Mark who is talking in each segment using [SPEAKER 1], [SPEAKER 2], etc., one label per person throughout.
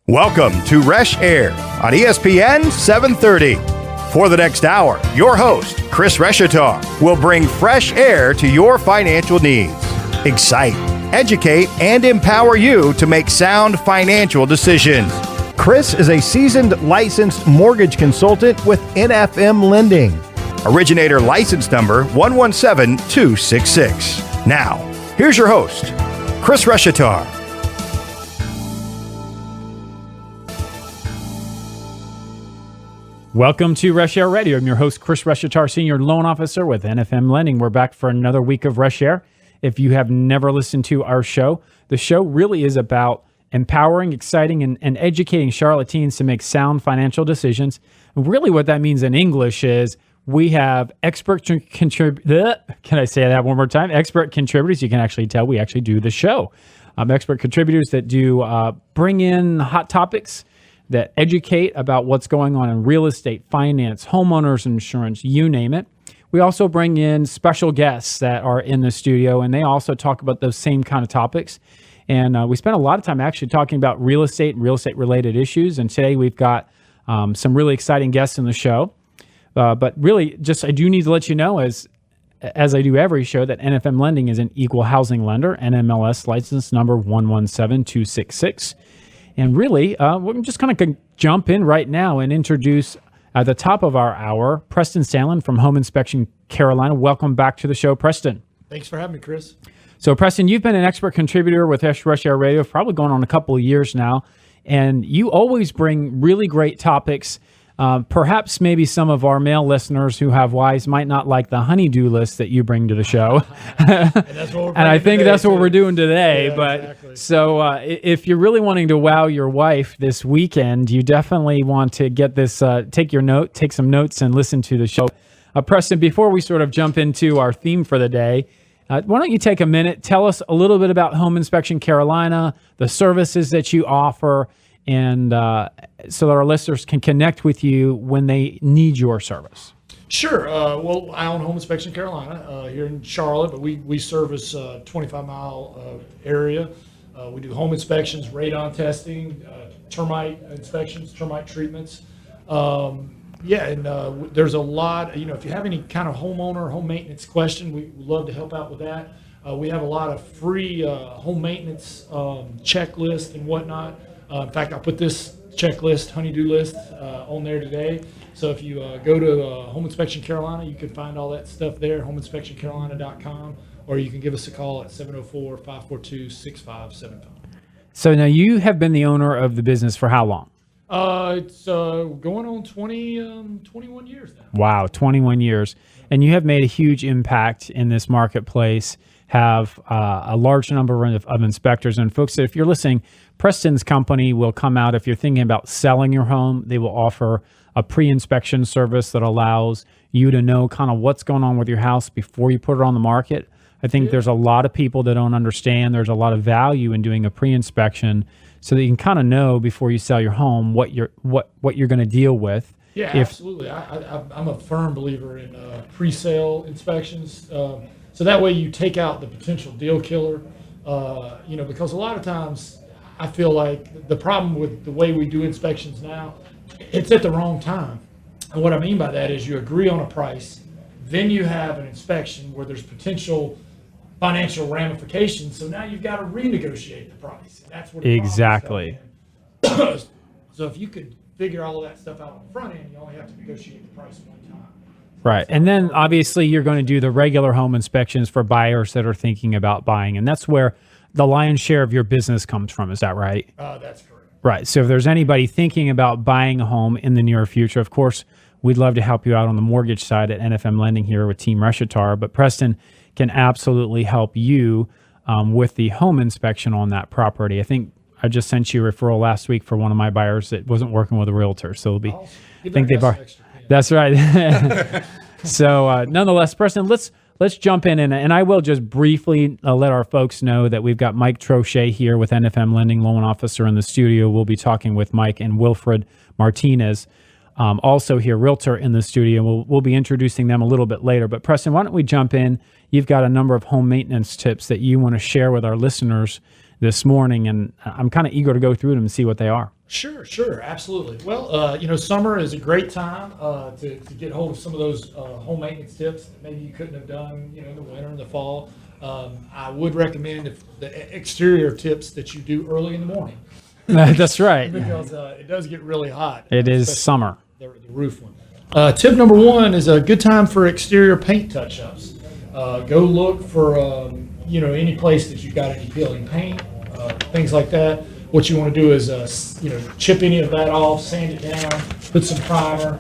[SPEAKER 1] Welcome to Reshair on ESPN 730. For the next hour, your host, Chris Reshair, will bring fresh air to your financial needs. Excite, educate, and empower you to make sound financial decisions. Chris is a seasoned licensed mortgage consultant with NFM Lending. Originator license number 117266. Now, here's your host, Chris Reshair.
[SPEAKER 2] Welcome to Reshair Radio. I'm your host, Chris Reshair, Senior Loan Officer with NFM Lending. We're back for another week of Reshair. If you have never listened to our show, the show really is about empowering, exciting, and educating Charlotte teens to make sound financial decisions. And really what that means in English is we have expert contributors. Can I say that one more time? Expert contributors. You can actually tell we actually do the show. Expert contributors that do bring in hot topics that educate about what's going on in real estate, finance, homeowners insurance, you name it. We also bring in special guests that are in the studio, and they also talk about those same kind of topics. And we spend a lot of time actually talking about real estate and real estate-related issues. And today we've got some really exciting guests in the show. But really, just I do need to let you know, as I do every show, that NFM Lending is an equal housing lender, NMLS license number 117266. And really, we're just kind of jump in right now and introduce at the top of our hour, Preston Sandlin from Home Inspection Carolina. Welcome back to the show, Preston.
[SPEAKER 3] Thanks for having me, Chris.
[SPEAKER 2] So, Preston, you've been an expert contributor with Reshair Radio, probably going on a couple of years now, and you always bring really great topics. Perhaps maybe some of our male listeners who have wives might not like the honey-do list that you bring to the show.
[SPEAKER 3] And
[SPEAKER 2] I think that's what we're doing today.
[SPEAKER 3] Yeah,
[SPEAKER 2] but
[SPEAKER 3] exactly.
[SPEAKER 2] So if you're really wanting to wow your wife this weekend, you definitely want to get this, take some notes and listen to the show. Preston, before we sort of jump into our theme for the day, why don't you take a minute, tell us a little bit about Home Inspection Carolina, the services that you offer, and so that our listeners can connect with you when they need your service.
[SPEAKER 3] Sure. Well, I own Home Inspection Carolina here in Charlotte, but we service 25-mile area. We do home inspections, radon testing, termite inspections, termite treatments. There's a lot, if you have any kind of homeowner, home maintenance question, we love to help out with that. We have a lot of free home maintenance checklists and whatnot. In fact, I put this checklist, honey-do list, on there today. So if you go to Home Inspection Carolina, you can find all that stuff there, homeinspectioncarolina.com, or you can give us a call at 704-542-6575.
[SPEAKER 2] So now you have been the owner of the business for how long?
[SPEAKER 3] It's going on 21 years now.
[SPEAKER 2] Wow, 21 years. And you have made a huge impact in this marketplace, have a large number of inspectors. And folks, if you're listening, Preston's company will come out. If you're thinking about selling your home, they will offer a pre-inspection service that allows you to know kind of what's going on with your house before you put it on the market. I think there's a lot of people that don't understand there's a lot of value in doing a pre-inspection so that you can kind of know before you sell your home what you're going to deal with.
[SPEAKER 3] Yeah, absolutely. I'm a firm believer in pre-sale inspections. So that way you take out the potential deal killer, because a lot of times I feel like the problem with the way we do inspections now, it's at the wrong time. And what I mean by that is you agree on a price, then you have an inspection where there's potential financial ramifications. So now you've got to renegotiate the price. That's what
[SPEAKER 2] exactly.
[SPEAKER 3] So if you could figure all of that stuff out on the front end, you only have to negotiate the price one time.
[SPEAKER 2] Right. And then obviously you're going to do the regular home inspections for buyers that are thinking about buying. And that's where the lion's share of your business comes from. Is that right?
[SPEAKER 3] That's correct.
[SPEAKER 2] Right. So if there's anybody thinking about buying a home in the near future, of course, we'd love to help you out on the mortgage side at NFM Lending here with Team Reshair. But Preston can absolutely help you with the home inspection on that property. I think I just sent you a referral last week for one of my buyers that wasn't working with a realtor. So it'll be, I think they've already. That's right. So nonetheless, Preston, let's jump in and I will just briefly let our folks know that we've got Mike Troche here with NFM Lending Loan Officer in the studio. We'll be talking with Mike and Wilfred Martinez, also here, Realtor in the studio. We'll be introducing them a little bit later. But Preston, why don't we jump in? You've got a number of home maintenance tips that you want to share with our listeners this morning, and I'm kind of eager to go through them and see what they are.
[SPEAKER 3] Sure, absolutely. Well, summer is a great time to get hold of some of those home maintenance tips that maybe you couldn't have done, in the winter and the fall. I would recommend if the exterior tips that you do early in the morning.
[SPEAKER 2] That's right.
[SPEAKER 3] Because it does get really hot.
[SPEAKER 2] It is summer.
[SPEAKER 3] The roof one. Tip number one is a good time for exterior paint touch-ups. Go look for any place that you've got any peeling paint, things like that. What you want to do is chip any of that off, sand it down, put some primer,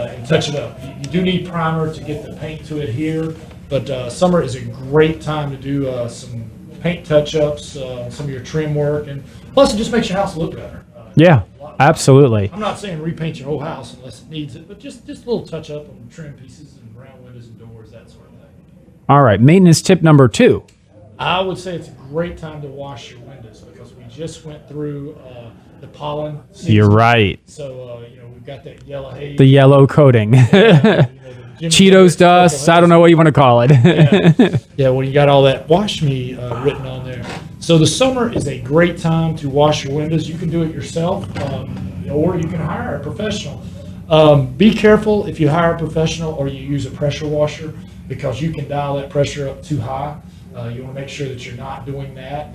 [SPEAKER 3] and touch it up. You do need primer to get the paint to adhere, but summer is a great time to do some paint touch-ups, some of your trim work, and plus it just makes your house look better.
[SPEAKER 2] Yeah, absolutely.
[SPEAKER 3] I'm not saying repaint your whole house unless it needs it, but just a little touch-up on trim pieces and round windows and doors, that sort of thing.
[SPEAKER 2] All right, maintenance tip number 2.
[SPEAKER 3] I would say it's a great time to wash your windows because we just went through the pollen season.
[SPEAKER 2] You're right.
[SPEAKER 3] So, we've got that yellow haze.
[SPEAKER 2] The yellow coating. Cheetos dust, I don't know what you want to call it.
[SPEAKER 3] Yeah, well, you got all that wash me written on there. So the summer is a great time to wash your windows. You can do it yourself, or you can hire a professional. Be careful if you hire a professional or you use a pressure washer because you can dial that pressure up too high. You want to make sure that you're not doing that,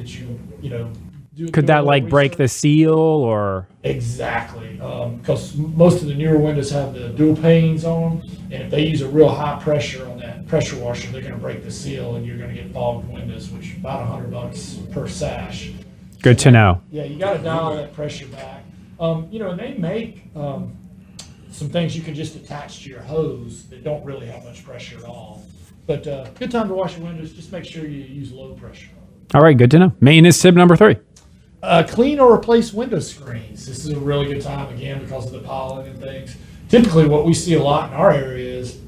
[SPEAKER 2] Could that break the seal or?
[SPEAKER 3] Exactly, because most of the newer windows have the dual panes on them, and if they use a real high pressure on that pressure washer, they're going to break the seal, and you're going to get fogged windows, which is about $100 per sash.
[SPEAKER 2] Good to know.
[SPEAKER 3] Yeah, you got to dial that pressure back. And they make some things you can just attach to your hose that don't really have much pressure at all. But good time to wash your windows. Just make sure you use low pressure.
[SPEAKER 2] All right, good to know. Maintenance tip number 3.
[SPEAKER 3] Clean or replace window screens. This is a really good time, again, because of the pollen and things. Typically, what we see a lot in our area is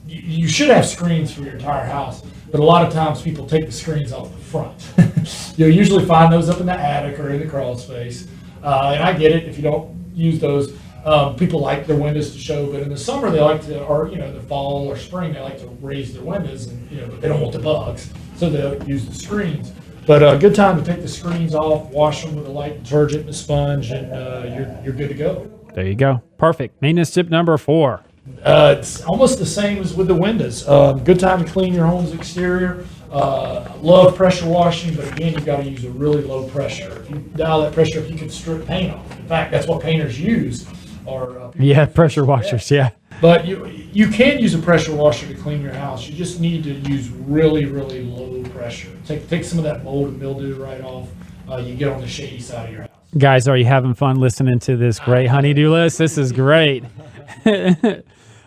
[SPEAKER 3] you should have screens for your entire house, but a lot of times people take the screens off the front. You'll usually find those up in the attic or in the crawl space. And I get it if you don't use those. People like their windows to show, but in the summer they like to, or the fall or spring, they like to raise their windows, and but they don't want the bugs, so they'll use the screens. But a good time to take the screens off, wash them with a light detergent and a sponge, and you're good to go.
[SPEAKER 2] There you go. Perfect. Maintenance tip number 4.
[SPEAKER 3] It's almost the same as with the windows. Good time to clean your home's exterior. Love pressure washing, but again, you've got to use a really low pressure. If you dial that pressure up, you can strip paint off. In fact, that's what painters use.
[SPEAKER 2] Pressure washers, yeah.
[SPEAKER 3] But you can use a pressure washer to clean your house. You just need to use really, really low pressure. Take some of that mold and mildew right off. You get on the shady side of your house.
[SPEAKER 2] Guys, are you having fun listening to this great honey-do list? This is great.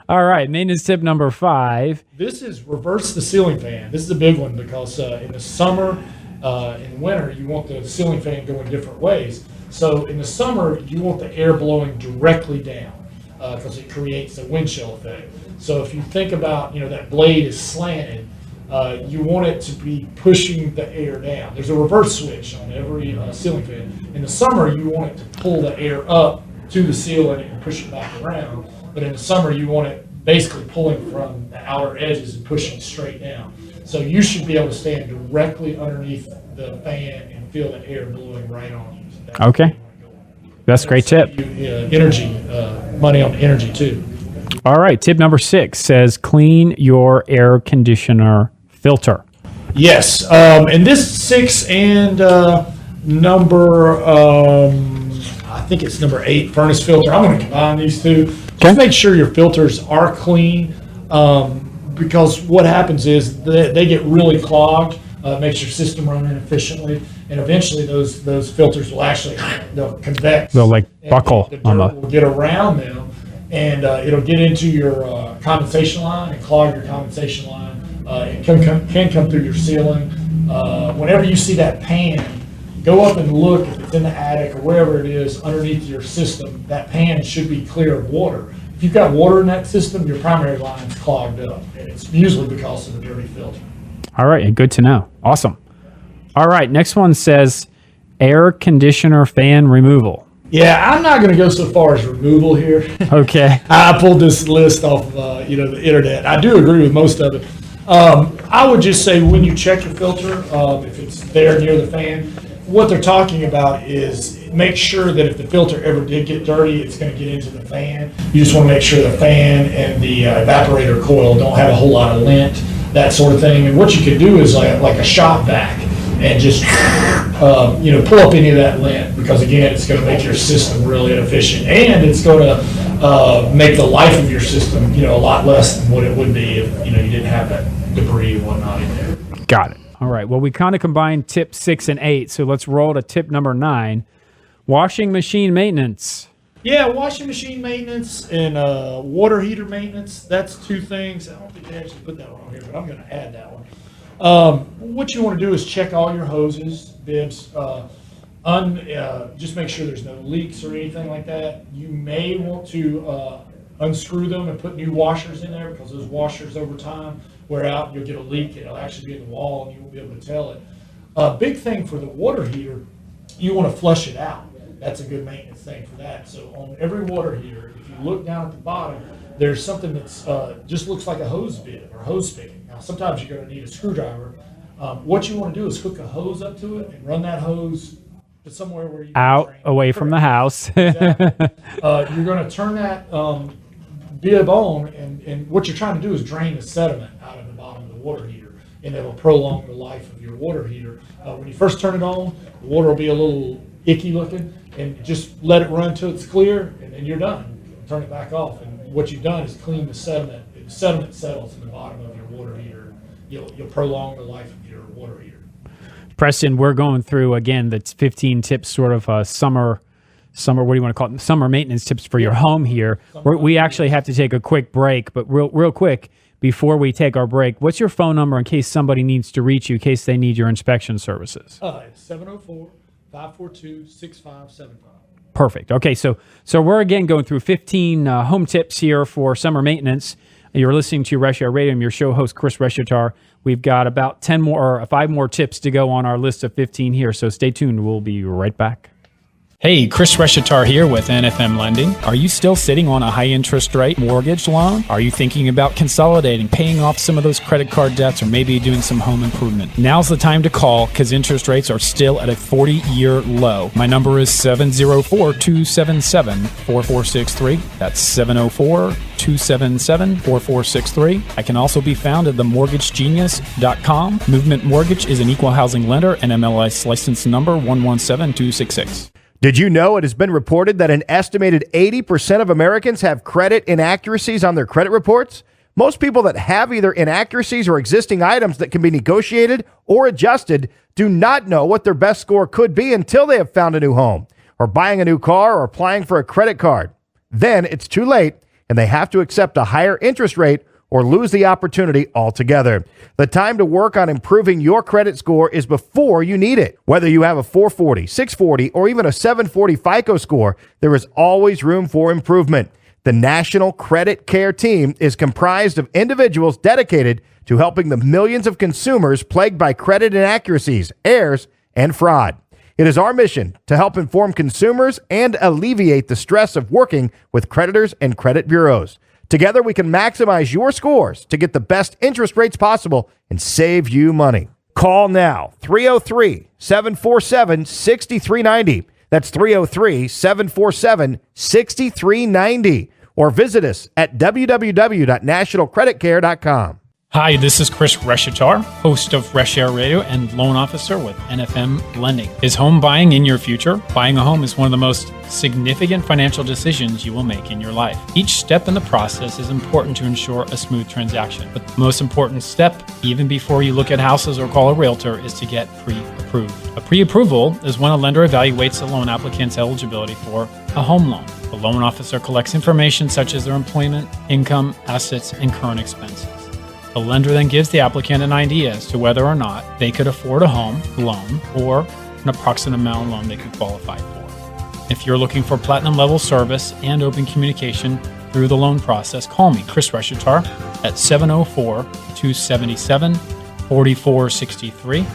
[SPEAKER 2] All right, maintenance tip number 5.
[SPEAKER 3] This is reverse the ceiling fan. This is a big one because in the summer and winter, you want the ceiling fan going different ways. So in the summer, you want the air blowing directly down because it creates a wind chill effect. So if you think about, that blade is slanted, you want it to be pushing the air down. There's a reverse switch on every ceiling fan. In the summer, you want it to pull the air up to the ceiling and push it back around. But in the summer, you want it basically pulling from the outer edges and pushing straight down. So you should be able to stand directly underneath the fan and feel the air blowing right on you. So
[SPEAKER 2] okay. That's a great tip.
[SPEAKER 3] Money on energy too.
[SPEAKER 2] All right. Tip number 6 says clean your air conditioner filter.
[SPEAKER 3] Yes. And this 6 and number, I think it's number 8, furnace filter. I'm going to combine these two. Just make sure your filters are clean because what happens is they get really clogged. Makes your system run inefficiently, and eventually those filters will they'll convex.
[SPEAKER 2] They'll buckle
[SPEAKER 3] the
[SPEAKER 2] on
[SPEAKER 3] dirt will get around them, and it'll get into your condensation line and clog your condensation line. It can come through your ceiling. Whenever you see that pan, go up and look if it's in the attic or wherever it is underneath your system. That pan should be clear of water. If you've got water in that system, your primary line's clogged up, and it's usually because of the dirty filter.
[SPEAKER 2] All right, good to know. Awesome. All right, next one says air conditioner fan removal.
[SPEAKER 3] Yeah, I'm not going to go so far as removal here.
[SPEAKER 2] Okay.
[SPEAKER 3] I pulled this list off of the internet. I do agree with most of it. I would just say when you check your filter, if it's there near the fan, what they're talking about is make sure that if the filter ever did get dirty, it's going to get into the fan. You just want to make sure the fan and the evaporator coil don't have a whole lot of lint, that sort of thing. And what you can do is like a shop vac and just pull up any of that lint, because again, it's going to make your system really inefficient, and it's going to make the life of your system a lot less than what it would be if you didn't have that debris and whatnot in there.
[SPEAKER 2] Got it. All right. Well, we kind of combined tips 6 and 8, so let's roll to tip number 9: washing machine maintenance.
[SPEAKER 3] Yeah, washing machine maintenance and water heater maintenance. That's two things. I don't think they actually put that one on here, but I'm going to add that one. What you want to do is check all your hoses, bibs, just make sure there's no leaks or anything like that. You may want to unscrew them and put new washers in there, because those washers over time wear out. You'll get a leak. It'll actually be in the wall and you won't be able to tell it. Big thing for the water heater, you want to flush it out. That's a good maintenance thing for that. So on every water heater, if you look down at the bottom, there's something that's just looks like a hose bib or hose spigot. Now, sometimes you're going to need a screwdriver. What you want to do is hook a hose up to it and run that hose to somewhere where you can
[SPEAKER 2] Out,
[SPEAKER 3] drain.
[SPEAKER 2] away from the house.
[SPEAKER 3] Exactly. You're going to turn that bib on, and what you're trying to do is drain the sediment out of the bottom of the water heater, and it'll prolong the life of your water heater. When you first turn it on, the water will be a little icky looking, and just let it run till it's clear, and then you're done. Turn it back off, and what you've done is clean the sediment. If the sediment settles in the bottom of your water heater, you'll prolong the life of your water heater.
[SPEAKER 2] Preston, we're going through, again, the 15 tips, sort of summer, what do you want to call it? Summer maintenance tips for your home here. We actually have to take a quick break, but real quick, before we take our break, what's your phone number in case somebody needs to reach you, in case they need your inspection services?
[SPEAKER 3] It's 704-542-6575.
[SPEAKER 2] Perfect. Okay, so we're again going through 15 home tips here for summer maintenance. You're listening to Reshair Radio. I'm your show host, Chris Reshatar. We've got about 5 more tips to go on our list of 15 here, so stay tuned. We'll be right back. Hey, Chris Reshatar here with NFM Lending. Are you still sitting on a high interest rate mortgage loan? Are you thinking about consolidating, paying off some of those credit card debts, or maybe doing some home improvement? Now's the time to call, because interest rates are still at a 40-year low. My number is 704-277-4463. That's 704-277-4463. I can also be found at themortgagegenius.com. Movement Mortgage is an equal housing lender and MLS license number 117266.
[SPEAKER 1] Did you know it has been reported that an estimated 80% of Americans have credit inaccuracies on their credit reports? Most people that have either inaccuracies or existing items that can be negotiated or adjusted do not know what their best score could be until they have found a new home, or buying a new car, or applying for a credit card. Then it's too late, and they have to accept a higher interest rate or lose the opportunity altogether. The time to work on improving your credit score is before you need it. Whether you have a 440, 640, or even a 740 FICO score, there is always room for improvement. The National Credit Care Team is comprised of individuals dedicated to helping the millions of consumers plagued by credit inaccuracies, errors, and fraud. It is our mission to help inform consumers and alleviate the stress of working with creditors and credit bureaus. Together, we can maximize your scores to get the best interest rates possible and save you money. Call now, 303-747-6390. That's 303-747-6390. Or visit us at www.nationalcreditcare.com.
[SPEAKER 2] Hi, this is Chris Reshatar, host of Reshair Radio and loan officer with NFM Lending. Is home buying in your future? Buying a home is one of the most significant financial decisions you will make in your life. Each step in the process is important to ensure a smooth transaction. But the most important step, even before you look at houses or call a realtor, is to get pre-approved. A pre-approval is when a lender evaluates a loan applicant's eligibility for a home loan. The loan officer collects information such as their employment, income, assets, and current expenses. The lender then gives the applicant an idea as to whether or not they could afford a home loan or an approximate amount of loan they could qualify for. If you're looking for platinum level service and open communication through the loan process, call me, Chris Reshatar, at 704-277-4463.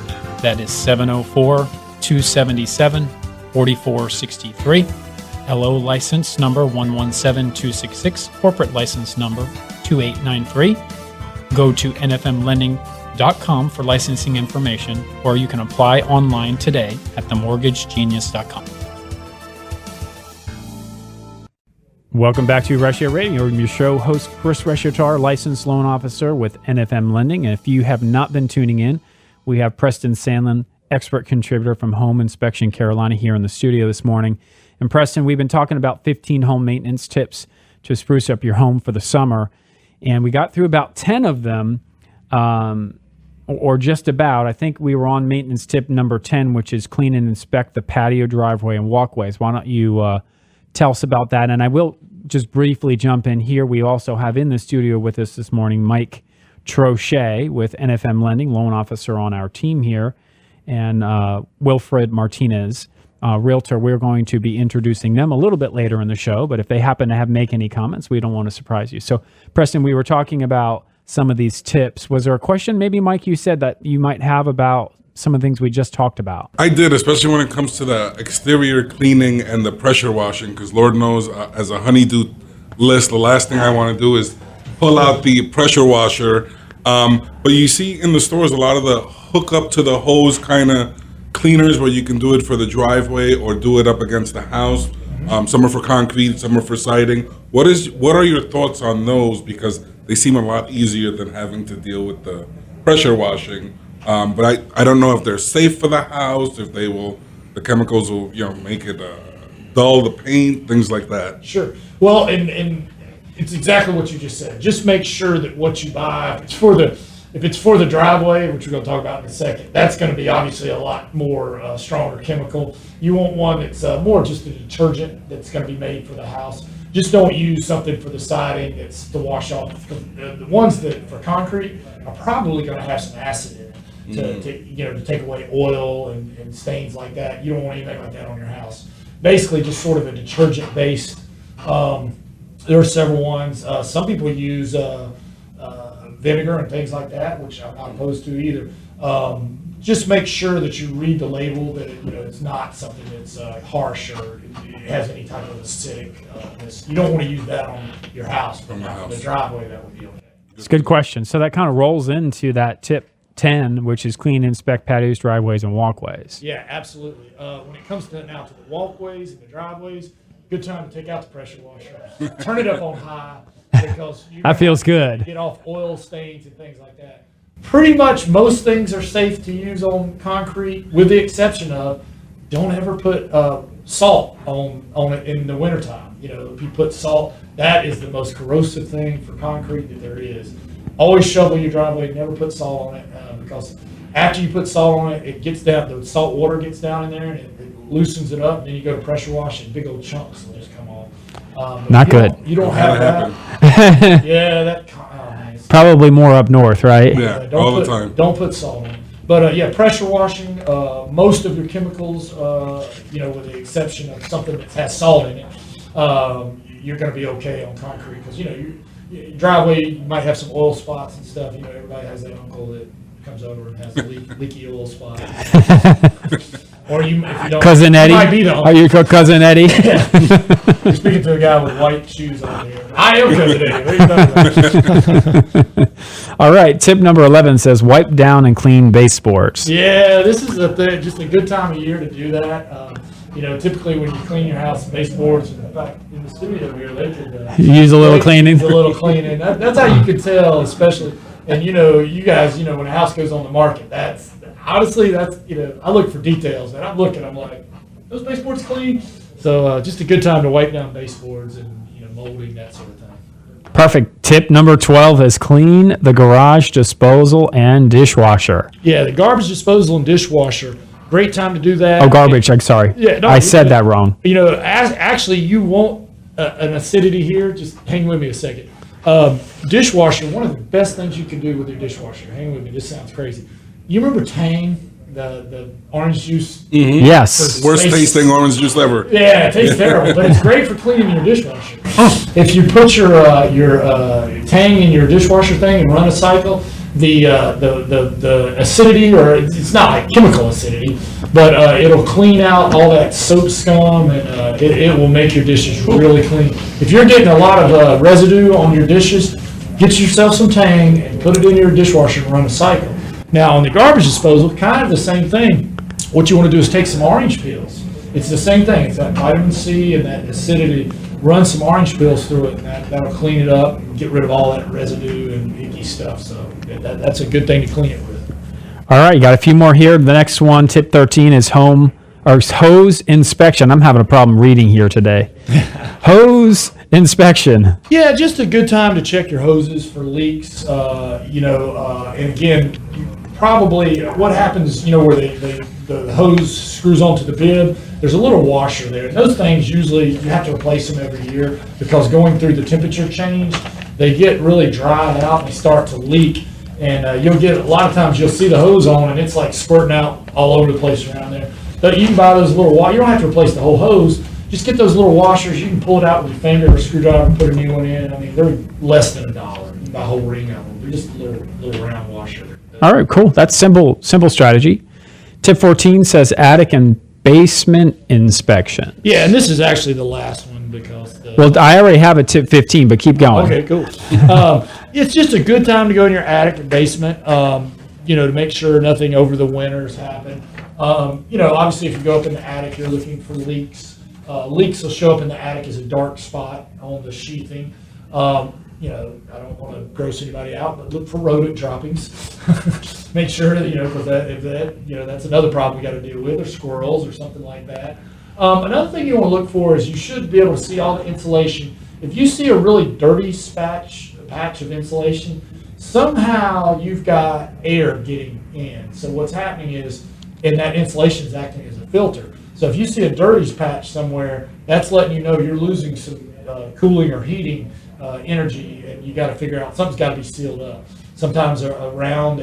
[SPEAKER 2] That is 704-277-4463. LO license number 117266, corporate license number 2893. Go to nfmlending.com for licensing information, or you can apply online today at themortgagegenius.com. Welcome back to Reshair Radio. I'm your show host, Chris Reshair, licensed loan officer with NFM Lending. And if you have not been tuning in, we have Preston Sandlin, expert contributor from Home Inspection Carolina, here in the studio this morning. And Preston, we've been talking about 15 home maintenance tips to spruce up your home for the summer. And we got through about 10 of them, or just about. I think we were on maintenance tip number 10, which is clean and inspect the patio, driveway, and walkways. Why don't you tell us about that? And I will just briefly jump in here. We also have in the studio with us this morning Mike Troche with NFM Lending, loan officer on our team here, and Wilfred Martinez, realtor. We're going to be introducing them a little bit later in the show, but if they happen to make any comments, we don't want to surprise you. So, Preston, we were talking about some of these tips. Was there a question, maybe, Mike, you said that you might have about some of the things we just talked about?
[SPEAKER 4] I did, especially when it comes to the exterior cleaning and the pressure washing, because Lord knows, as a honeydew list, the last thing I want to do is pull out the pressure washer. But you see in the stores a lot of the hook up to the hose kind of cleaners where you can do it for the driveway or do it up against the house. Some are for concrete, some are for siding. What are your thoughts on those? Because they seem a lot easier than having to deal with the pressure washing. But I don't know if they're safe for the house, if the chemicals will, make it dull the paint, things like that.
[SPEAKER 3] Sure. Well, and it's exactly what you just said. Just make sure that what you buy, if it's for the driveway, which we're going to talk about in a second, that's going to be obviously a lot more stronger chemical. You want one that's more just a detergent that's going to be made for the house. Just don't use something for the siding that's to wash off. The ones that for concrete are probably going to have some acid in it to take away oil and stains like that. You don't want anything like that on your house. Basically, just sort of a detergent based. There are several ones. Some people use vinegar and things like that, which I'm not opposed to either. Just make sure that you read the label, that it's not something that's harsh or it has any type of acidicness. You don't want to use that on your house, but the driveway, that would be okay.
[SPEAKER 2] It's a good question. So that kind of rolls into that tip 10, which is clean, inspect patios, driveways, and walkways.
[SPEAKER 3] Yeah, absolutely. When it comes to the walkways and the driveways, good time to take out the pressure washer. Turn it up on high, because
[SPEAKER 2] that feels good.
[SPEAKER 3] Get off oil stains and things like that. Pretty much most things are safe to use on concrete, with the exception of don't ever put salt on it in the wintertime. If you put salt, that is the most corrosive thing for concrete that there is. Always shovel your driveway, never put salt on it, because after you put salt on it, it gets down, the salt water gets down in there and it loosens it up, and then you go to pressure wash and big old chunks will just come off.
[SPEAKER 2] Not good.
[SPEAKER 3] You don't have that. Yeah, that
[SPEAKER 2] probably more up north, right?
[SPEAKER 4] Yeah, all the time.
[SPEAKER 3] Don't put salt on it. But pressure washing, most of your chemicals, with the exception of something that has salt in it, you're going to be okay on concrete, because your driveway, you might have some oil spots and stuff. Everybody has that uncle that comes over and has a leaky oil spot. Or if you don't,
[SPEAKER 2] Cousin Eddie?
[SPEAKER 3] might be the uncle.
[SPEAKER 2] Are you Cousin Eddie?
[SPEAKER 3] You're speaking to a guy with white shoes on here. I am Cousin Eddie. What are you talking about?
[SPEAKER 2] All right. Tip number 11 says wipe down and clean baseboards.
[SPEAKER 3] Yeah, this is just a good time of year to do that. Typically when you clean your house, baseboards, in fact, in the studio here, they could
[SPEAKER 2] use a little cleaning.
[SPEAKER 3] A little cleaning. That's how you can tell, especially. And you guys, when a house goes on the market, that's honestly, I look for details, and I'm like, those baseboards clean. So just a good time to wipe down baseboards and molding, that sort of thing.
[SPEAKER 2] Perfect. Tip number 12 is clean the garage disposal and dishwasher.
[SPEAKER 3] Yeah, the garbage disposal and dishwasher. Great time to do that.
[SPEAKER 2] Oh, garbage. I'm sorry.
[SPEAKER 3] Yeah, no,
[SPEAKER 2] I said that wrong.
[SPEAKER 3] Actually, you want an acidity here. Just hang with me a second. Dishwasher, one of the best things you can do with your dishwasher. Hang with me. This sounds crazy. You remember Tang, the orange juice?
[SPEAKER 4] Mm-hmm.
[SPEAKER 2] Yes.
[SPEAKER 4] Worst tasting orange juice ever.
[SPEAKER 3] Yeah, it tastes terrible, but it's great for cleaning your dishwasher. If you put your Tang in your dishwasher thing and run a cycle, the acidity, or it's not like chemical acidity, but it'll clean out all that soap scum, and it will make your dishes really clean. If you're getting a lot of residue on your dishes, get yourself some Tang and put it in your dishwasher and run a cycle. Now on the garbage disposal, kind of the same thing. What you want to do is take some orange peels. It's the same thing. It's that vitamin C and that acidity run some orange pills through it, and that'll clean it up and get rid of all that residue and icky stuff. So that's a good thing to clean it with.
[SPEAKER 2] All right, you got a few more here. The next one, tip 13, is hose inspection. I'm having a problem reading here today. Hose inspection.
[SPEAKER 3] Yeah, just a good time to check your hoses for leaks. And again, probably what happens, where the hose screws onto the bib, there's a little washer there. And those things usually you have to replace them every year because going through the temperature change, they get really dried out and they start to leak. And you'll get, a lot of times you'll see the hose on and it's like squirting out all over the place around there. But you can buy those little, you don't have to replace the whole hose. Just get those little washers. You can pull it out with your finger or screwdriver and put a new one in. I mean, they're less than $1. You can buy a whole ring of them. They're just a little round washer.
[SPEAKER 2] All right, cool. That's simple strategy. Tip 14 says attic and basement inspection.
[SPEAKER 3] Yeah, and this is actually the last one because
[SPEAKER 2] well, I already have a tip 15, but keep going.
[SPEAKER 3] Okay, cool. It's just a good time to go in your attic or basement, to make sure nothing over the winters happen. Obviously, if you go up in the attic, you're looking for leaks. Leaks will show up in the attic as a dark spot on the sheathing. I don't want to gross anybody out, but look for rodent droppings. Make sure that, because that's another problem we got to deal with, or squirrels or something like that. Another thing you want to look for is you should be able to see all the insulation. If you see a really dirty patch of insulation, somehow you've got air getting in. So what's happening is, and that insulation is acting as a filter. So if you see a dirty patch somewhere, that's letting you know you're losing some cooling or heating energy, and you got to figure out something's got to be sealed up. Sometimes around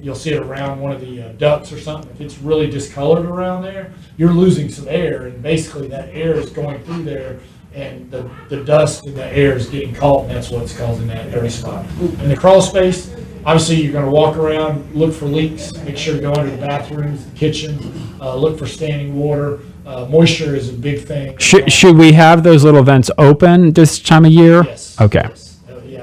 [SPEAKER 3] you'll see it around one of the ducts or something. If it's really discolored around there, you're losing some air, and basically that air is going through there, and the dust in the air is getting caught, and that's what's causing that dirty spot. In the crawl space, obviously you're going to walk around, look for leaks, make sure to go under the bathrooms, the kitchen, look for standing water. Moisture is a big thing.
[SPEAKER 2] Should we have those little vents open this time of year?
[SPEAKER 3] Yes.
[SPEAKER 2] Okay.
[SPEAKER 3] Yes.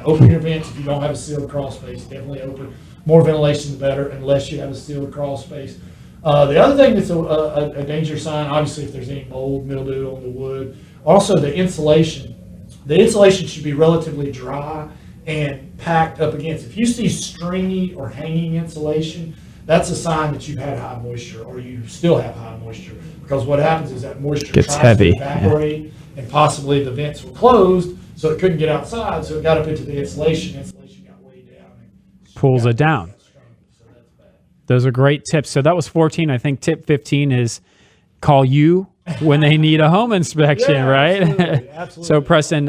[SPEAKER 3] Open your vents if you don't have a sealed crawl space. Definitely open. More ventilation, the better, unless you have a sealed crawl space. The other thing that's a danger sign, obviously, if there's any mold, mildew on the wood. Also, the insulation. The insulation should be relatively dry and packed up against. If you see stringy or hanging insulation, that's a sign that you've had high moisture, or you still have high moisture. Because what happens is that moisture
[SPEAKER 2] gets
[SPEAKER 3] tries
[SPEAKER 2] heavy,
[SPEAKER 3] to evaporate, and possibly the vents were closed, so it couldn't get outside, so it got up into the insulation. Insulation got way down. And
[SPEAKER 2] pulls it down.
[SPEAKER 3] So that's bad.
[SPEAKER 2] Those are great tips. So that was 14. I think tip 15 is call you when they need a home inspection,
[SPEAKER 3] Yeah,
[SPEAKER 2] right?
[SPEAKER 3] Absolutely.
[SPEAKER 2] So Preston,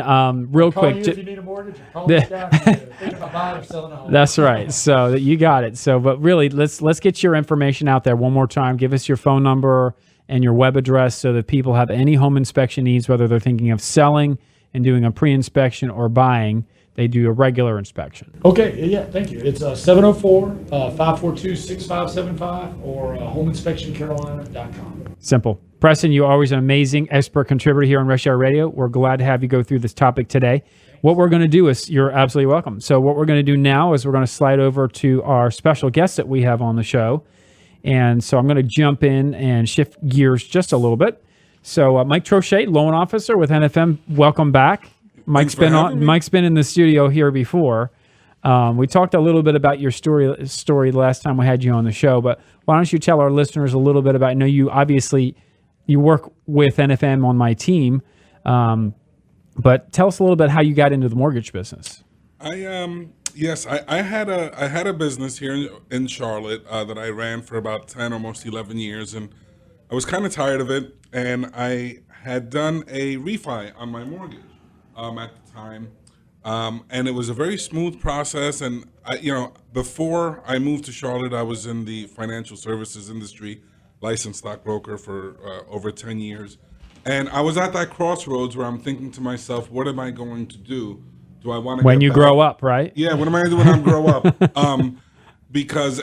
[SPEAKER 2] real
[SPEAKER 3] Call
[SPEAKER 2] quick.
[SPEAKER 3] you if you need a mortgage, or call this guy if you're thinking about buying or selling a home.
[SPEAKER 2] That's right. So you got it. So, but really, let's get your information out there one more time. Give us your phone number and your web address so that people have any home inspection needs, whether they're thinking of selling and doing a pre-inspection or buying. They do a regular inspection.
[SPEAKER 3] Okay, yeah, thank you. It's 704-542-6575 or homeinspectioncarolina.com.
[SPEAKER 2] Simple. Preston, you're always an amazing expert contributor here on Reshair Radio. We're glad to have you go through this topic today. What we're going to do is, you're absolutely welcome. So what we're going to do now is we're going to slide over to our special guest that we have on the show. And so I'm going to jump in and shift gears just a little bit. So Mike Troche, loan officer with NFM, welcome back. Mike's been in the studio here before. We talked a little bit about your story last time we had you on the show, but why don't you tell our listeners a little bit about, I know you obviously, you work with NFM on my team, but tell us a little bit how you got into the mortgage business.
[SPEAKER 4] Yes, I had a business here in Charlotte that I ran for about 10, almost 11 years, and I was kind of tired of it, and I had done a refi on my mortgage at the time, and it was a very smooth process. And before I moved to Charlotte, I was in the financial services industry, licensed stockbroker for over 10 years, and I was at that crossroads where I'm thinking to myself, what am I going to do? Do I want to
[SPEAKER 2] when you grow up, right?
[SPEAKER 4] Yeah, what am I going to do when I grow up? Because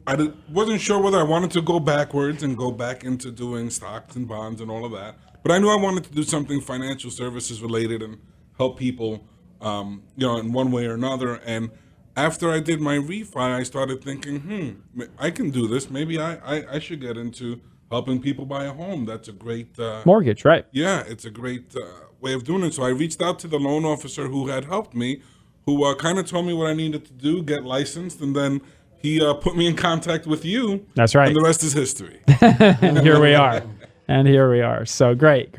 [SPEAKER 4] I wasn't sure whether I wanted to go backwards and go back into doing stocks and bonds and all of that. But I knew I wanted to do something financial services related and help people, in one way or another. And after I did my refi, I started thinking, I can do this. Maybe I should get into helping people buy a home. That's a great
[SPEAKER 2] Mortgage, right?
[SPEAKER 4] yeah, it's a great way of doing it. So I reached out to the loan officer who had helped me, who kind of told me what I needed to do, get licensed, and then he put me in contact with you.
[SPEAKER 2] That's right.
[SPEAKER 4] And the rest is history.
[SPEAKER 2] And here we are. And here we are. So great.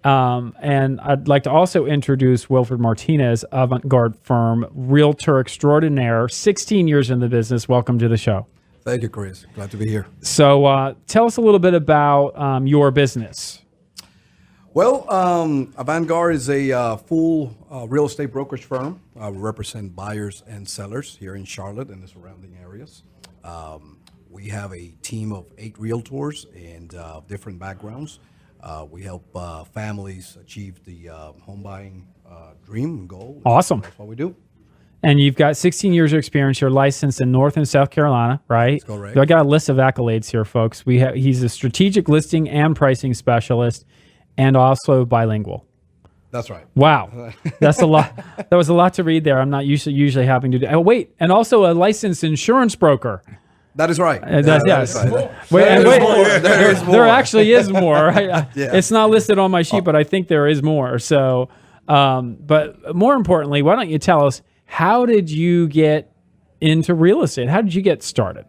[SPEAKER 2] And I'd like to also introduce Wilfred Martinez, avant-garde firm, realtor extraordinaire, 16 years in the business. Welcome to the show.
[SPEAKER 5] Thank you, Chris. Glad to be here.
[SPEAKER 2] So tell us a little bit about your business.
[SPEAKER 5] Well, Avant-Garde is a full real estate brokerage firm. We represent buyers and sellers here in Charlotte and the surrounding areas. We have a team of 8 realtors and different backgrounds. We help families achieve the home buying dream and goal.
[SPEAKER 2] Awesome.
[SPEAKER 5] That's what we do.
[SPEAKER 2] And you've got 16 years of experience. You're licensed in North and South Carolina, right?
[SPEAKER 5] That's correct.
[SPEAKER 2] I got a list of accolades here, folks. He's a strategic listing and pricing specialist, and also bilingual.
[SPEAKER 5] That's right.
[SPEAKER 2] Wow, that's a lot. That was a lot to read there. I'm not usually having to do. Oh, wait, and also a licensed insurance broker.
[SPEAKER 5] That is right.
[SPEAKER 2] Yes.
[SPEAKER 5] That is right.
[SPEAKER 2] There actually is more. Right?
[SPEAKER 5] Yeah.
[SPEAKER 2] It's not listed on my sheet, but I think there is more. So, but more importantly, why don't you tell us, how did you get into real estate? How did you get started?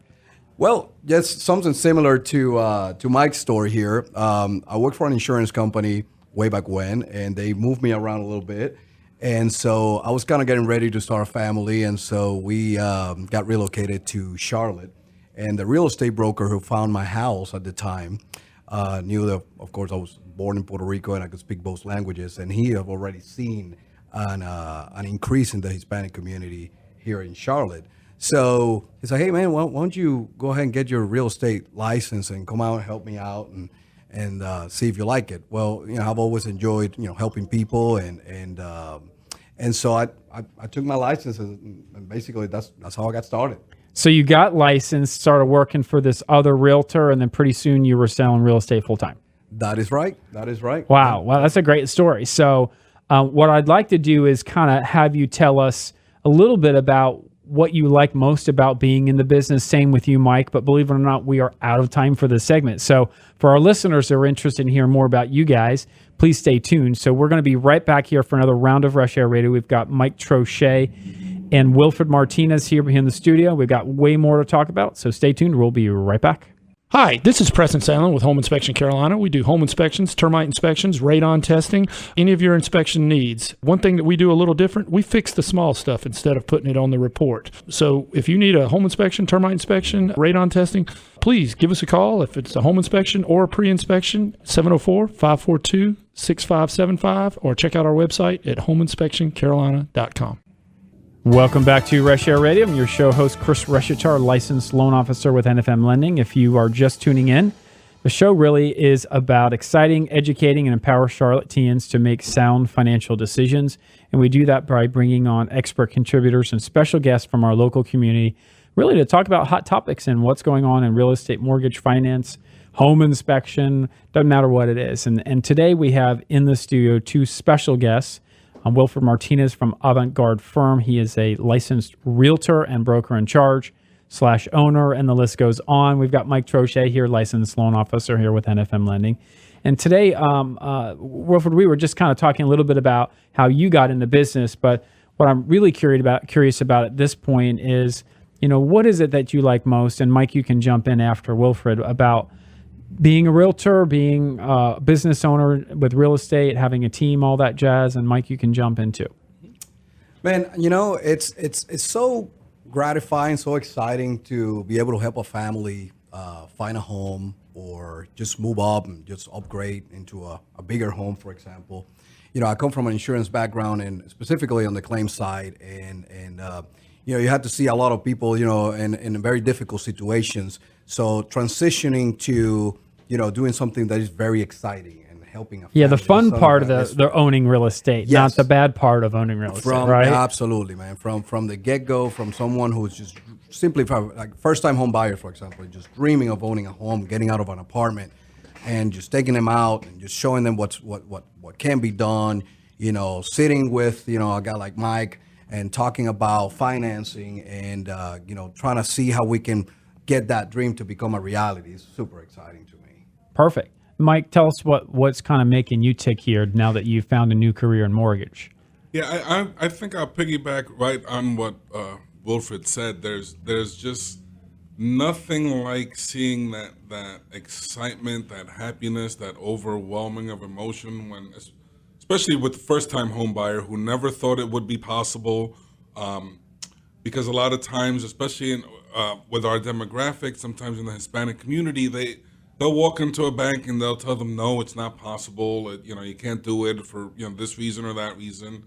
[SPEAKER 5] Well, just something similar to Mike's story here. I worked for an insurance company way back when, and they moved me around a little bit. And so I was kind of getting ready to start a family, and so we got relocated to Charlotte. And the real estate broker who found my house at the time knew that, of course, I was born in Puerto Rico and I could speak both languages, and he had already seen an increase in the Hispanic community here in Charlotte. So he said, "Hey man, why don't you go ahead and get your real estate license and come out and help me out and see if you like it." Well, I've always enjoyed helping people, and so I took my license, and basically that's how I got started.
[SPEAKER 2] So you got licensed, started working for this other realtor, and then pretty soon you were selling real estate full time.
[SPEAKER 5] That is right.
[SPEAKER 2] Wow, that's a great story. So what I'd like to do is kind of have you tell us a little bit about what you like most about being in the business. Same with you, Mike, but believe it or not, we are out of time for this segment. So for our listeners that are interested in hearing more about you guys, please stay tuned. So we're going to be right back here for another round of Reshair Radio. We've got Mike Troche and Wilfred Martinez here in the studio. We've got way more to talk about, so stay tuned. We'll be right back.
[SPEAKER 3] Hi, this is Preston Sandlin with Home Inspection Carolina. We do home inspections, termite inspections, radon testing, any of your inspection needs. One thing that we do a little different, we fix the small stuff instead of putting it on the report. So if you need a home inspection, termite inspection, radon testing, please give us a call. If it's a home inspection or a pre-inspection, 704-542-6575, or check out our website at homeinspectioncarolina.com.
[SPEAKER 2] Welcome back to Reshair Radio. I'm your show host, Chris Reshatar, licensed loan officer with NFM Lending. If you are just tuning in, the show really is about exciting, educating, and empower Charlotteans to make sound financial decisions. And we do that by bringing on expert contributors and special guests from our local community, really to talk about hot topics and what's going on in real estate, mortgage finance, home inspection, doesn't matter what it is. And today we have in the studio 2 special guests. Wilfred Martinez from Avant-Garde Firm. He is a licensed realtor and broker in charge / owner, and the list goes on. We've got Mike Troche here, licensed loan officer here with NFM Lending. And today, Wilfred, we were just kind of talking a little bit about how you got into business, but what I'm really curious about at this point is, what is it that you like most? And Mike, you can jump in after Wilfred about being a realtor, being a business owner with real estate, having a team, all that jazz. And Mike, you can jump into.
[SPEAKER 5] Man, it's so gratifying, so exciting to be able to help a family find a home or just move up and just upgrade into a bigger home, for example. I come from an insurance background, and specifically on the claim side, and you had to see a lot of people, in very difficult situations. So transitioning to, doing something that is very exciting and helping a family.
[SPEAKER 2] Yeah, the fun part of the owning real estate,
[SPEAKER 5] yes,
[SPEAKER 2] not the bad part of owning real estate, right?
[SPEAKER 5] Absolutely, man. From the get-go, from someone who's just simply, like first-time home buyer, for example, just dreaming of owning a home, getting out of an apartment, and just taking them out and just showing them what can be done, sitting with, a guy like Mike and talking about financing and, trying to see how we can get that dream to become a reality is super exciting to me.
[SPEAKER 2] Perfect. Mike, tell us what's kind of making you tick here now that you've found a new career in mortgage.
[SPEAKER 4] Yeah, I think I'll piggyback right on what Wilfred said. There's just nothing like seeing that excitement, that happiness, that overwhelming of emotion when, especially with the first-time home buyer who never thought it would be possible. Because a lot of times, especially with our demographic, sometimes in the Hispanic community, they'll walk into a bank and they'll tell them, no, it's not possible. You can't do it for this reason or that reason.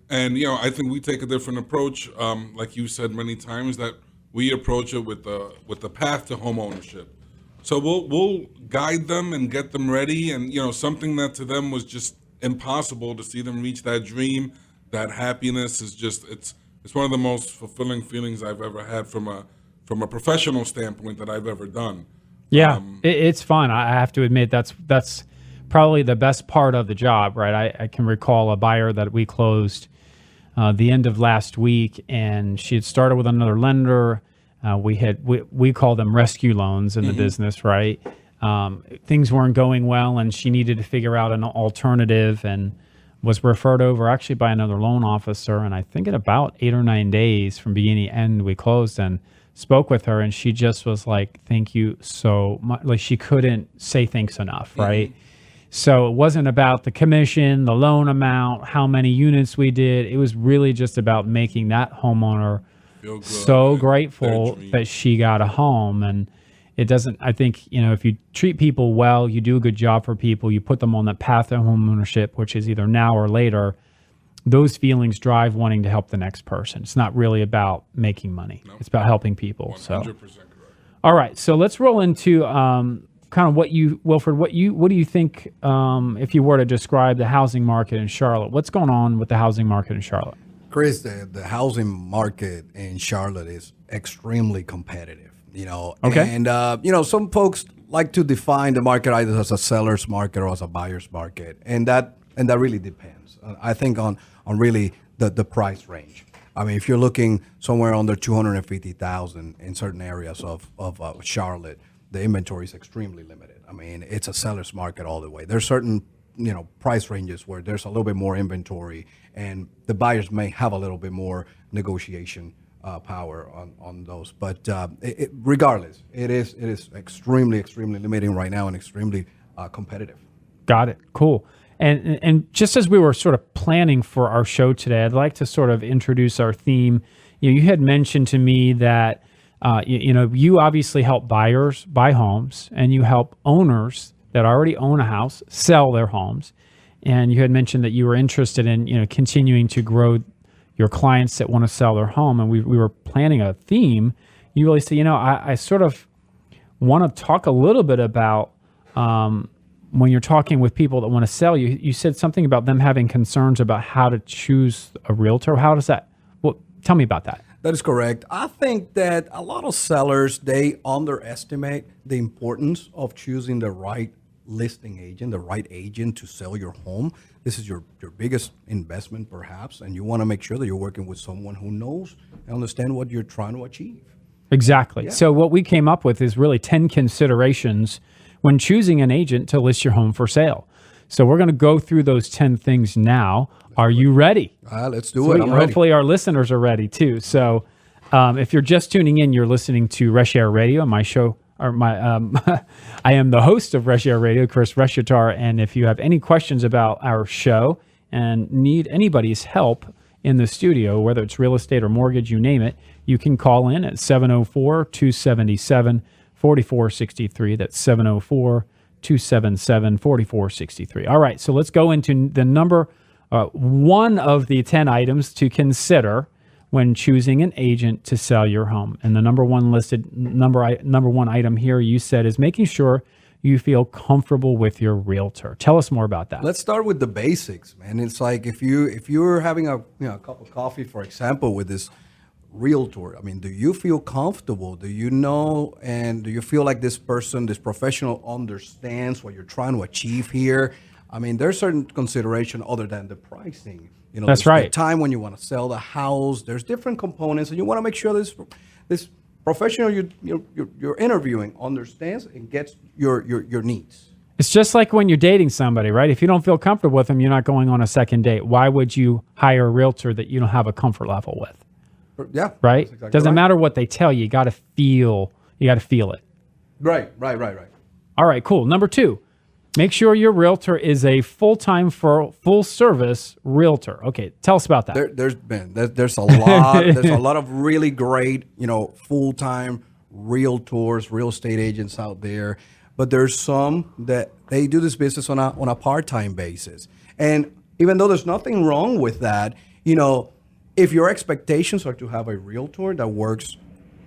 [SPEAKER 4] And I think we take a different approach, like you said many times, that we approach it with the path to home ownership. So we'll guide them and get them ready, and something that to them was just impossible, to see them reach that dream, that happiness is just it's one of the most fulfilling feelings I've ever had from a professional standpoint that I've ever done.
[SPEAKER 2] Yeah, it's fun. I have to admit that's probably the best part of the job, right? I can recall a buyer that we closed the end of last week, and she had started with another lender. We call them rescue loans in the business, right? Things weren't going well, and she needed to figure out an alternative, and was referred over actually by another loan officer. And I think in about 8 or 9 days from beginning to end, we closed and spoke with her, and she just was like, thank you so much. Like, she couldn't say thanks enough, right? So it wasn't about the commission, the loan amount, how many units we did. It was really just about making that homeowner so grateful that she got a home. And it doesn't, I think, if you treat people well, you do a good job for people, you put them on that path to home ownership, which is either now or later, those feelings drive wanting to help the next person. It's not really about making money. No. It's about helping people.
[SPEAKER 4] 100% correct.
[SPEAKER 2] All right. So let's roll into kind of Wilfred, what do you think, if you were to describe the housing market in Charlotte, what's going on with the housing market in Charlotte?
[SPEAKER 5] Chris, the housing market in Charlotte is extremely competitive,
[SPEAKER 2] Okay.
[SPEAKER 5] And, some folks like to define the market either as a seller's market or as a buyer's market. And that really depends, I think, on really the price range. I mean, if you're looking somewhere under 250,000 in certain areas of Charlotte, the inventory is extremely limited. I mean, it's a seller's market all the way. There's certain, price ranges where there's a little bit more inventory, and the buyers may have a little bit more negotiation power on those. But regardless, it is extremely, extremely limiting right now and extremely competitive.
[SPEAKER 2] Got it. Cool. And just as we were sort of planning for our show today, I'd like to sort of introduce our theme. You had mentioned to me that you obviously help buyers buy homes, and you help owners that already own a house sell their homes. And you had mentioned that you were interested in continuing to grow your clients that want to sell their home. And we were planning a theme. You really said, I sort of want to talk a little bit about when you're talking with people that want to sell. You said something about them having concerns about how to choose a realtor. How does that? Well, tell me about that.
[SPEAKER 5] That is correct. I think that a lot of sellers, they underestimate the importance of choosing the right listing agent, the right agent to sell your home. This is your biggest investment, perhaps, and you want to make sure that you're working with someone who knows and understands what you're trying to achieve.
[SPEAKER 2] Exactly. Yeah. So what we came up with is really 10 considerations when choosing an agent to list your home for sale. So we're going to go through those 10 things now. Are you ready?
[SPEAKER 5] Let's do it. I'm ready.
[SPEAKER 2] Hopefully our listeners are ready too. So if you're just tuning in, you're listening to Reshair Radio, my show, or I am the host of Reshair Radio, Chris Reshatar. And if you have any questions about our show and need anybody's help in the studio, whether it's real estate or mortgage, you name it, you can call in at 704-277-4463. That's 704-277-4463. All right, so let's go into the number one of the 10 items to consider when choosing an agent to sell your home. And the number one item here you said is making sure you feel comfortable with your realtor. Tell us more about that.
[SPEAKER 5] Let's start with the basics, man. It's like if you're having a cup of coffee, for example, with this realtor, I mean, do you feel comfortable? Do you know, and do you feel like this person, this professional, understands what you're trying to achieve here? I mean, there's certain consideration other than the pricing.
[SPEAKER 2] That's right.
[SPEAKER 5] The time when you want to sell the house. There's different components, and you want to make sure this professional you're interviewing understands and gets your needs.
[SPEAKER 2] It's just like when you're dating somebody, right? If you don't feel comfortable with them, you're not going on a second date. Why would you hire a realtor that you don't have a comfort level with?
[SPEAKER 5] Yeah.
[SPEAKER 2] Right?
[SPEAKER 5] That's exactly
[SPEAKER 2] Doesn't
[SPEAKER 5] right.
[SPEAKER 2] matter what they tell you. You got to feel it.
[SPEAKER 5] Right.
[SPEAKER 2] All right, cool. Number 2, make sure your realtor is a full-time, full service realtor. Okay, tell us about that.
[SPEAKER 5] There's a lot of really great, full-time realtors, real estate agents out there, but there's some that they do this business on a part-time basis. And even though there's nothing wrong with that, if your expectations are to have a realtor that works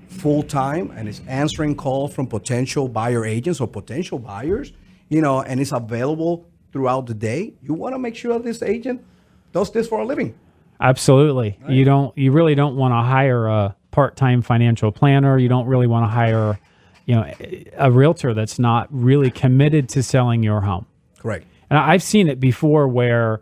[SPEAKER 5] full-time and is answering calls from potential buyer agents or potential buyers, and is available throughout the day, you want to make sure that this agent does this for a living.
[SPEAKER 2] Absolutely. Right. You really don't want to hire a part-time financial planner. You don't really want to hire, a realtor that's not really committed to selling your home.
[SPEAKER 5] Correct.
[SPEAKER 2] And I've seen it before where,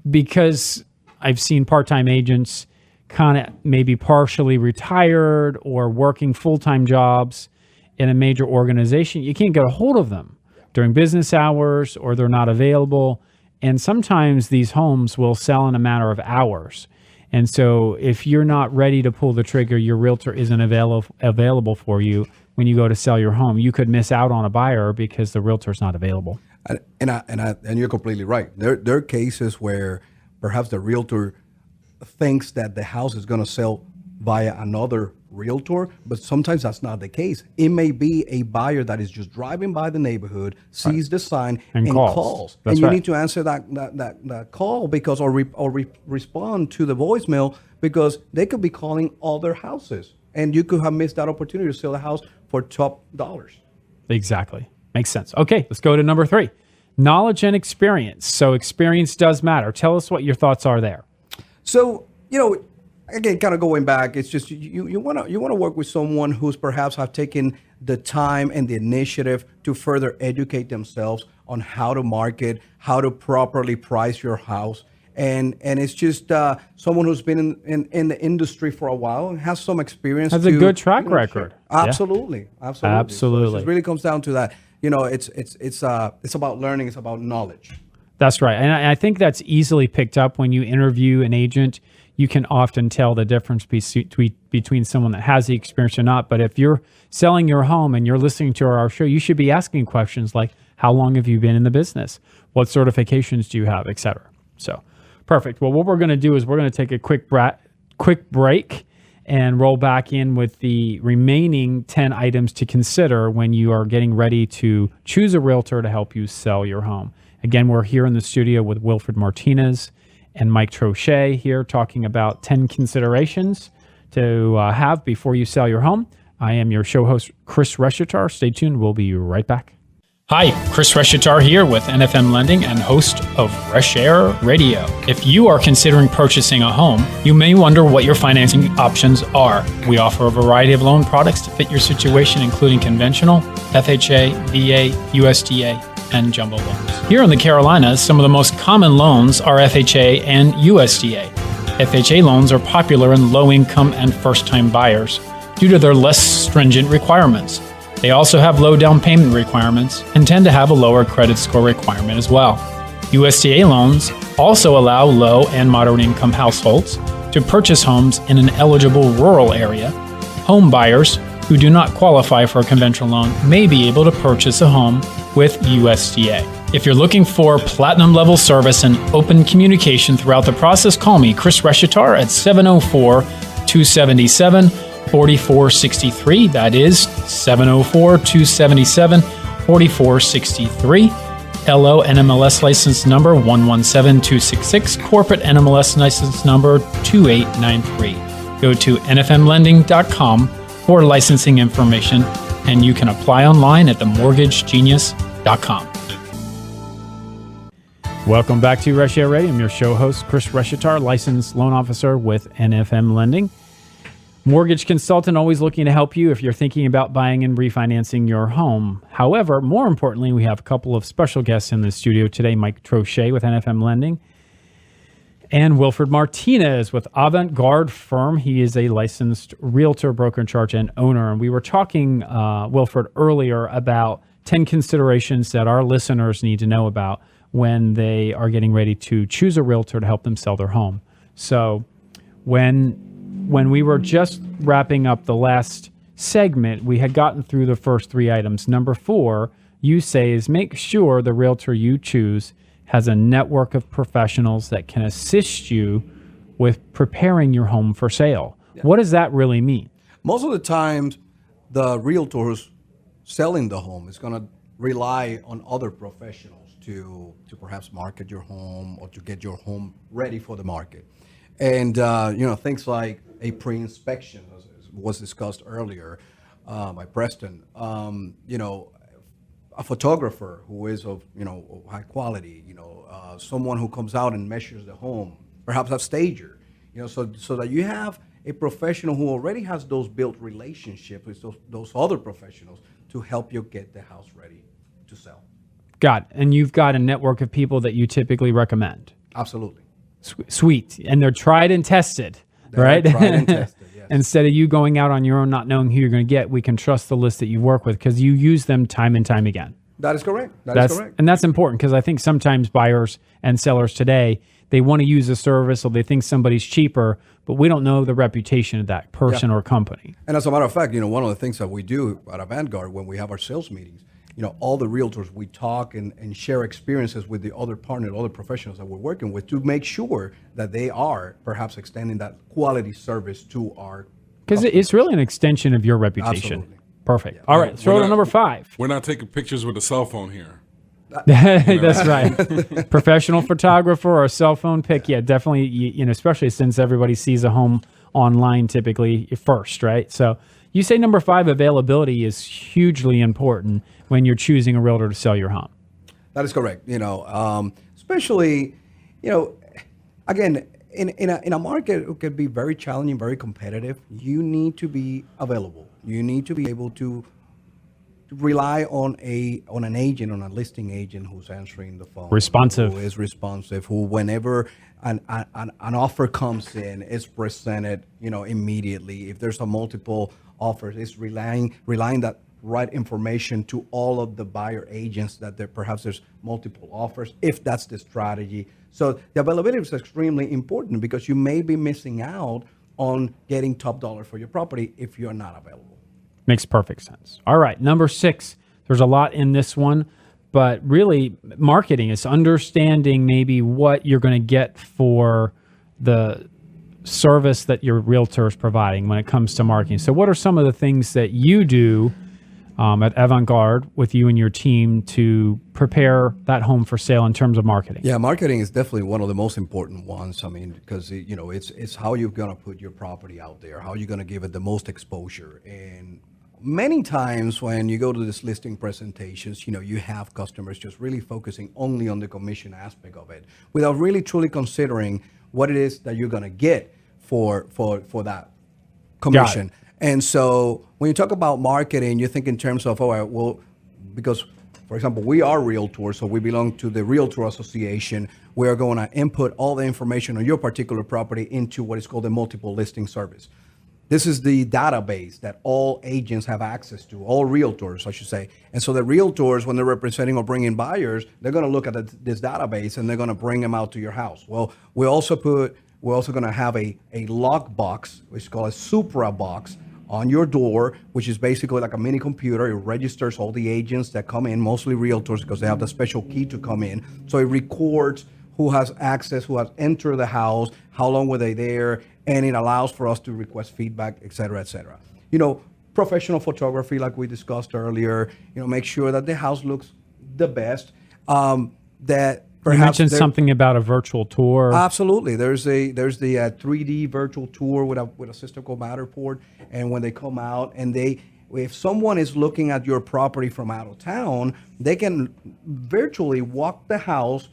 [SPEAKER 2] because I've seen part-time agents kind of maybe partially retired or working full-time jobs in a major organization, you can't get a hold of them during business hours, or they're not available. And sometimes these homes will sell in a matter of hours. And so if you're not ready to pull the trigger, your realtor isn't available for you when you go to sell your home, you could miss out on a buyer because the realtor's not available.
[SPEAKER 5] And you're completely right. There are cases where perhaps the realtor thinks that the house is going to sell via another realtor, but sometimes that's not the case. It may be a buyer that is just driving by the neighborhood, sees the sign, and calls. And you need to answer that call because or respond to the voicemail, because they could be calling other houses, and you could have missed that opportunity to sell the house for top dollars.
[SPEAKER 2] Exactly. Makes sense. Okay, let's go to number 3. Knowledge and experience. So experience does matter. Tell us what your thoughts are there.
[SPEAKER 5] So, again, kind of going back, it's just you want to work with someone who's perhaps have taken the time and the initiative to further educate themselves on how to market, how to properly price your house. And it's just someone who's been in the industry for a while and has some experience.
[SPEAKER 2] Has a good track record.
[SPEAKER 5] Absolutely.
[SPEAKER 2] Yeah.
[SPEAKER 5] Absolutely. So it really comes down to that. It's about learning. It's about knowledge.
[SPEAKER 2] That's right. And I think that's easily picked up when you interview an agent. You can often tell the difference between someone that has the experience or not. But if you're selling your home and you're listening to our show, you should be asking questions like, how long have you been in the business? What certifications do you have, et cetera? So, perfect. Well, what we're going to do is we're going to take a quick break and roll back in with the remaining 10 items to consider when you are getting ready to choose a realtor to help you sell your home. Again, we're here in the studio with Wilfred Martinez and Mike Troche here talking about 10 considerations to have before you sell your home. I am your show host, Chris Reshatar. Stay tuned. We'll be right back. Hi, Chris Reshatar here with NFM Lending and host of Reshair Radio. If you are considering purchasing a home, you may wonder what your financing options are. We offer a variety of loan products to fit your situation, including conventional, FHA, VA, USDA, and jumbo loans. Here in the Carolinas, some of the most common loans are FHA and USDA. FHA loans are popular in low-income and first-time buyers due to their less stringent requirements. They also have low down payment requirements and tend to have a lower credit score requirement as well. USDA loans also allow low and moderate income households to purchase homes in an eligible rural area. Home buyers who do not qualify for a conventional loan may be able to purchase a home with USDA. If you're looking for platinum level service and open communication throughout the process, call me, Chris Reshatar, at 704-277-4463. That is 704-277-4463. LO NMLS license number 117266, corporate NMLS license number 2893. Go to nfmlending.com for licensing information, and you can apply online at themortgagegenius.com. Welcome back to Reshair Radio. I'm your show host, Chris Reshatar, licensed loan officer with NFM Lending. Mortgage consultant, always looking to help you if you're thinking about buying and refinancing your home. However, more importantly, we have a couple of special guests in the studio today, Mike Troche with NFM Lending and Wilfred Martinez with Avant-Garde Firm. He is a licensed realtor, broker in charge, and owner. And we were talking, Wilfred, earlier about 10 considerations that our listeners need to know about when they are getting ready to choose a realtor to help them sell their home. So when we were just wrapping up the last segment, we had gotten through the first 3 items. Number 4, you say, is make sure the realtor you choose has a network of professionals that can assist you with preparing your home for sale. Yeah. What does that really mean?
[SPEAKER 5] Most of the times, the realtor who's selling the home is going to rely on other professionals to perhaps market your home or to get your home ready for the market. And, things like a pre-inspection was discussed earlier by Preston. A photographer who is of high quality, someone who comes out and measures the home, perhaps a stager, so that you have a professional who already has those built relationships with those other professionals to help you get the house ready to sell.
[SPEAKER 2] Got it. And you've got a network of people that you typically recommend.
[SPEAKER 5] Absolutely.
[SPEAKER 2] Sweet. And they're tried and tested, right?
[SPEAKER 5] Tried and tested, yes.
[SPEAKER 2] Instead of you going out on your own, not knowing who you're going to get, we can trust the list that you work with because you use them time and time again.
[SPEAKER 5] That is correct. That's correct.
[SPEAKER 2] And that's important because I think sometimes buyers and sellers today, they want to use a service or they think somebody's cheaper, but we don't know the reputation of that person or company.
[SPEAKER 5] And as a matter of fact, one of the things that we do at Vanguard when we have our sales meetings, all the realtors, we talk and share experiences with the other partners, other professionals that we're working with to make sure that they are perhaps extending that quality service to our
[SPEAKER 2] because it's really an extension of your reputation.
[SPEAKER 5] Absolutely.
[SPEAKER 2] Perfect. Yeah. All right, throw to number 5.
[SPEAKER 4] We're not taking pictures with a cell phone here.
[SPEAKER 2] That's right. Professional photographer or a cell phone pic. Yeah, definitely. Especially since everybody sees a home online typically first, right? So you say number 5, availability is hugely important when you're choosing a realtor to sell your home.
[SPEAKER 5] That is correct. Especially, again, in a market it could be very challenging, very competitive. You need to be available. You need to be able to rely on an agent, on a listing agent who's answering the phone,
[SPEAKER 2] responsive,
[SPEAKER 5] who is responsive, who whenever an offer comes in is presented, immediately. If there's a multiple offers, it's relying that right information to all of the buyer agents that perhaps there's multiple offers, if that's the strategy. So the availability is extremely important because you may be missing out on getting top dollar for your property if you're not available.
[SPEAKER 2] Makes perfect sense. All right, number 6. There's a lot in this one, but really marketing is understanding maybe what you're going to get for the service that your realtor is providing when it comes to marketing. So what are some of the things that you do at Avant-Garde with you and your team to prepare that home for sale in terms of marketing?
[SPEAKER 5] Yeah, marketing is definitely one of the most important ones. I mean, because it's how you're going to put your property out there, how you're going to give it the most exposure. And many times when you go to these listing presentations, you have customers just really focusing only on the commission aspect of it without really truly considering what it is that you're going to get for that commission. And so when you talk about marketing, you think in terms of, because, for example, we are realtors, so we belong to the Realtor Association. We are going to input all the information on your particular property into what is called the multiple listing service. This is the database that all agents have access to, all realtors, I should say. And so the realtors, when they're representing or bringing buyers, they're going to look at this database and they're going to bring them out to your house. Well, we're also going to have a lock box, which is called a Supra box, on your door, which is basically like a mini computer. It registers all the agents that come in, mostly realtors, because they have the special key to come in. So it records who has access, who has entered the house, how long were they there, and it allows for us to request feedback, et cetera, et cetera. Professional photography, like we discussed earlier, make sure that the house looks the best. That perhaps
[SPEAKER 2] you mentioned something about a virtual tour.
[SPEAKER 5] Absolutely. There's the 3D virtual tour with a system called Matterport, and when they come out and if someone is looking at your property from out of town, they can virtually walk the house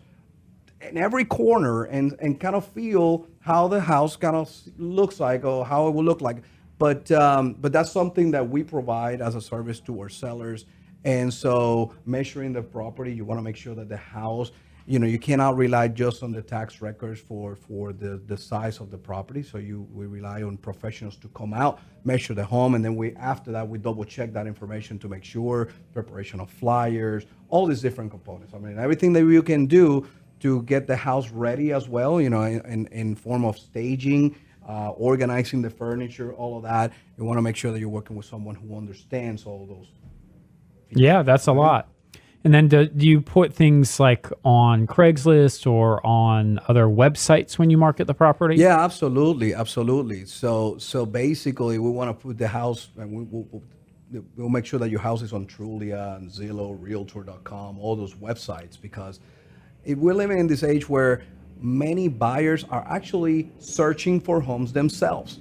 [SPEAKER 5] in every corner and kind of feel how the house kind of looks like or how it will look like. But that's something that we provide as a service to our sellers. And so measuring the property, you want to make sure that the house you cannot rely just on the tax records for the size of the property. So we rely on professionals to come out, measure the home, and then after that we double check that information to make sure preparation of flyers, all these different components. I mean, everything that you can do to get the house ready as well, in form of staging, organizing the furniture, all of that. You want to make sure that you're working with someone who understands all those.
[SPEAKER 2] Yeah, that's a lot. And then do you put things like on Craigslist or on other websites when you market the property?
[SPEAKER 5] Yeah, absolutely. So basically, we want to put the house, and we'll make sure that your house is on Trulia and Zillow, Realtor.com, all those websites, because we're living in this age where many buyers are actually searching for homes themselves.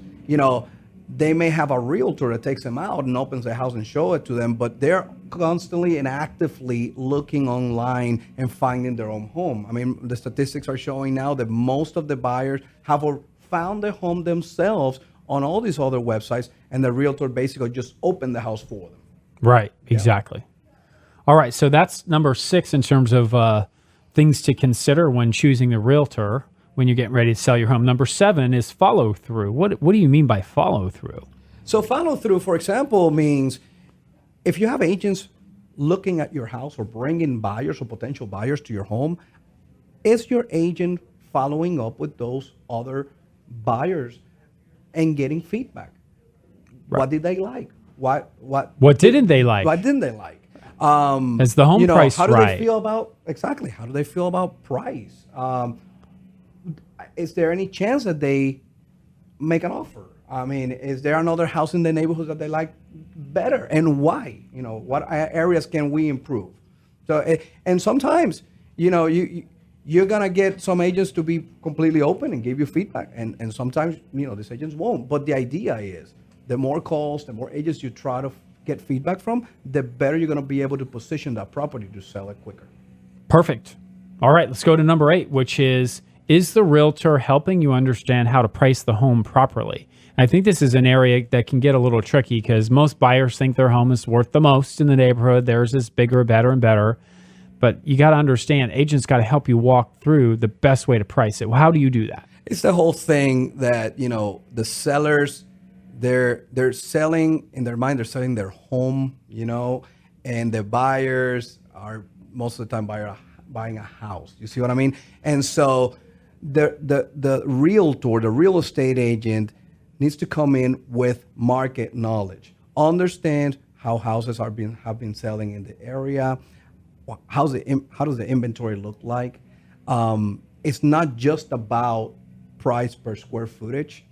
[SPEAKER 5] They may have a realtor that takes them out and opens the house and show it to them, but they're constantly and actively looking online and finding their own home. I mean, the statistics are showing now that most of the buyers have found a home themselves on all these other websites, and the realtor basically just opened the house for them.
[SPEAKER 2] Right, exactly. All right, so that's number 6 in terms of things to consider when choosing a realtor when you're getting ready to sell your home. Number 7 is follow through. What do you mean by follow through?
[SPEAKER 5] So follow through, for example, means if you have agents looking at your house or bringing buyers or potential buyers to your home, is your agent following up with those other buyers and getting feedback? Right. What did they like? What
[SPEAKER 2] didn't they like?
[SPEAKER 5] What didn't they like?
[SPEAKER 2] Is the home price
[SPEAKER 5] how do
[SPEAKER 2] right?
[SPEAKER 5] they feel about How do they feel about price? Is there any chance that they make an offer? I mean, is there another house in the neighborhood that they like better, and why? What areas can we improve? So, and sometimes, you're gonna get some agents to be completely open and give you feedback, and sometimes, these agents won't. But the idea is, the more calls, the more agents you try to get feedback from, the better you're gonna be able to position that property to sell it quicker.
[SPEAKER 2] Perfect. All right, let's go to number 8, which is the realtor helping you understand how to price the home properly? I think this is an area that can get a little tricky because most buyers think their home is worth the most in the neighborhood. Theirs is bigger, better, and better. But you got to understand, agents got to help you walk through the best way to price it. Well, how do you do that?
[SPEAKER 5] It's the whole thing that, the sellers, they're selling, in their mind, they're selling their home, and the buyers are most of the time buying a house. You see what I mean? And so the realtor, the real estate agent, needs to come in with market knowledge, understand how houses have been selling in the area, how does the inventory look like. It's not just about price per square footage.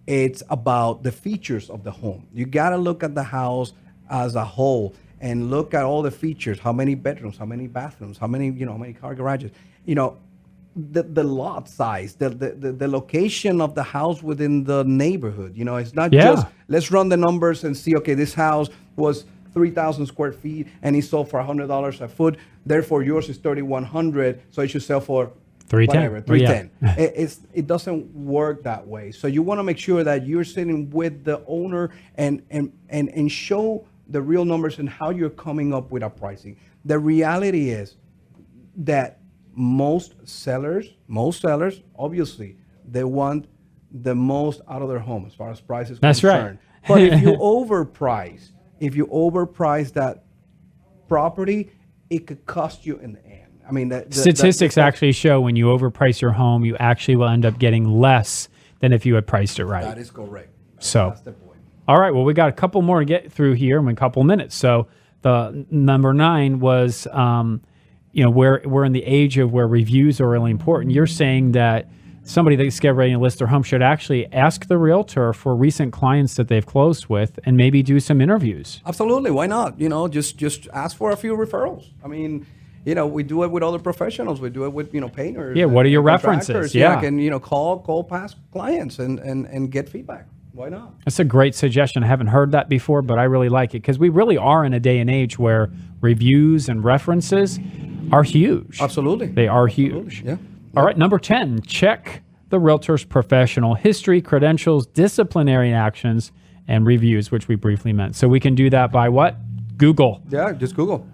[SPEAKER 5] It's about the features of the home. You got to look at the house as a whole and look at all the features: how many bedrooms, how many bathrooms, how many car garages, the lot size, the location of the house within the neighborhood. It's not just let's run the numbers and see, okay, this house was 3,000 square feet and it sold for $100 a foot. Therefore, yours is 3,100, so it should sell for
[SPEAKER 2] 310.
[SPEAKER 5] $310. It doesn't work that way. So you want to make sure that you're sitting with the owner and show the real numbers and how you're coming up with a pricing. The reality is that most sellers, obviously, they want the most out of their home as far as price is concerned.
[SPEAKER 2] That's right.
[SPEAKER 5] But if you overprice that property, it could cost you in the end. I mean,
[SPEAKER 2] statistics actually show when you overprice your home, you actually will end up getting less than if you had priced it right.
[SPEAKER 5] That is correct.
[SPEAKER 2] So
[SPEAKER 5] that's the point.
[SPEAKER 2] All right. Well, we got a couple more to get through here in a couple minutes. So the number 9 was. We're in the age of where reviews are really important. You're saying that somebody that's getting ready to list their home should actually ask the realtor for recent clients that they've closed with and maybe do some interviews.
[SPEAKER 5] Absolutely. Why not? Just ask for a few referrals. I mean, we do it with other professionals. We do it with, painters.
[SPEAKER 2] Yeah. What are your references?
[SPEAKER 5] Yeah. I can, call past clients and get feedback. Why not?
[SPEAKER 2] That's a great suggestion. I haven't heard that before, but I really like it because we really are in a day and age where reviews and references are huge.
[SPEAKER 5] Absolutely.
[SPEAKER 2] They are huge.
[SPEAKER 5] Yeah.
[SPEAKER 2] All right. Number 10, check the realtor's professional history, credentials, disciplinary actions, and reviews, which we briefly meant. So we can do that by what? Google.
[SPEAKER 5] Yeah, just Google.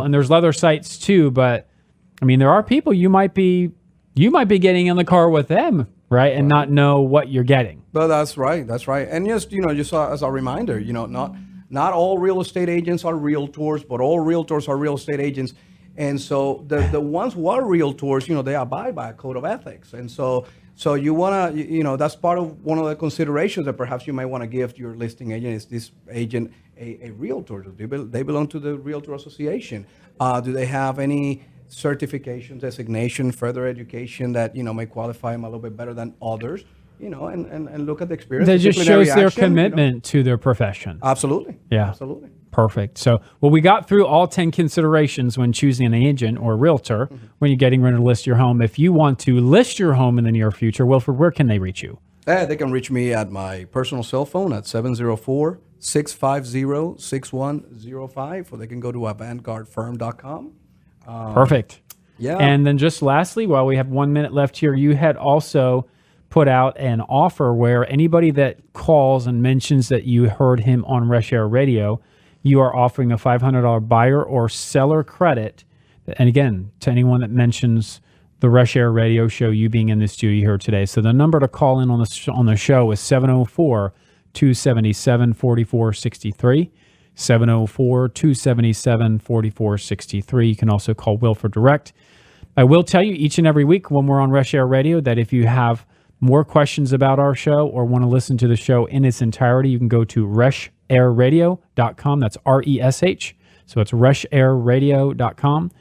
[SPEAKER 2] And there's other sites too, but I mean, there are people you might be getting in the car with them, right, and not know what you're getting.
[SPEAKER 5] But that's right. That's right. And just, just as a reminder, not all real estate agents are realtors, but all realtors are real estate agents. And so the ones who are realtors, they abide by a code of ethics. And so you want to, that's part of one of the considerations that perhaps you might want to give to your listing agent. Is this agent a realtor? Do they belong to the Realtor Association? Do they have any certification, designation, further education that, may qualify them a little bit better than others? And look at the experience.
[SPEAKER 2] That just shows their
[SPEAKER 5] action,
[SPEAKER 2] commitment to their profession.
[SPEAKER 5] Absolutely.
[SPEAKER 2] Yeah.
[SPEAKER 5] Absolutely.
[SPEAKER 2] Perfect. So, we got through all 10 considerations when choosing an agent or a realtor when you're getting ready to list your home. If you want to list your home in the near future, Wilfred, where can they reach you?
[SPEAKER 5] They can reach me at my personal cell phone at 704-650-6105, or they can go to avantgardfirm.com.
[SPEAKER 2] Perfect.
[SPEAKER 5] Yeah.
[SPEAKER 2] And then just lastly, while we have 1 minute left here, you had also put out an offer where anybody that calls and mentions that you heard him on Reshair Radio, you are offering a $500 buyer or seller credit. And again, to anyone that mentions the Reshair Radio show, you being in the studio here today. So the number to call in on the show is 704-277-4463. 704-277-4463. You can also call Wilfred direct. I will tell you each and every week when we're on Reshair Radio that if you have more questions about our show or want to listen to the show in its entirety, you can go to reshairradio.com. That's RESH. So it's reshairradio.com.